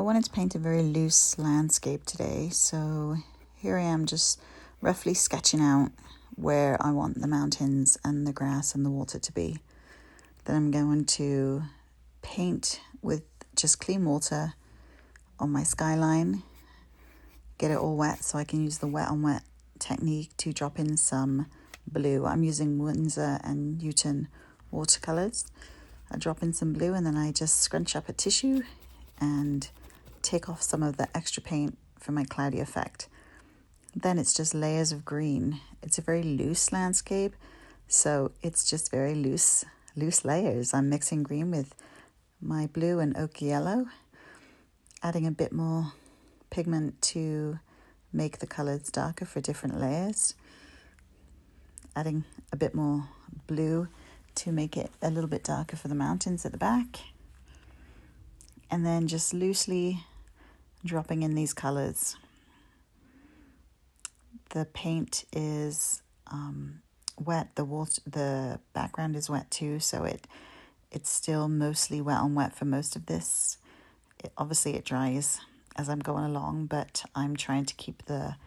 I wanted to paint a very loose landscape today, so here I am just roughly sketching out where I want the mountains and the grass and the water to be. Then I'm going to paint with just clean water on my skyline, get it all wet so I can use the wet on wet technique to drop in some blue. I'm using windsor&newton watercolors. I drop in some blue and then I just scrunch up a tissue and take off some of the extra paint for my cloudy effect. Then it's just layers of green. It's a very loose landscape, so it's just very loose layers. I'm mixing green with my blue and ochre yellow, adding a bit more pigment to make the colors darker for different layers, adding a bit more blue to make it a little bit darker for the mountains at the back, and then just loosely dropping in these colors. The paint is wet, the background is wet too, so it's still mostly wet on wet for most of this. Obviously it dries as I'm going along, but I'm trying to keep the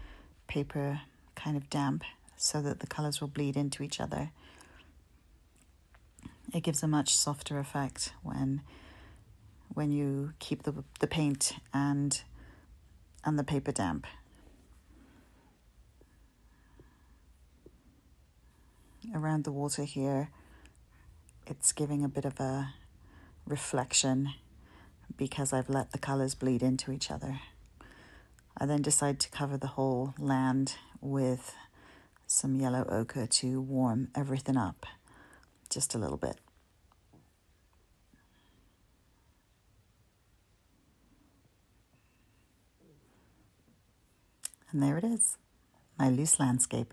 paper kind of damp so that the colors will bleed into each other. It gives a much softer effect when you keep the paint and the paper damp. Around the water here, it's giving a bit of a reflection because I've let the colors bleed into each other. I then decide to cover the whole land with some yellow ochre to warm everything up just a little bit. And there it is, my loose landscape.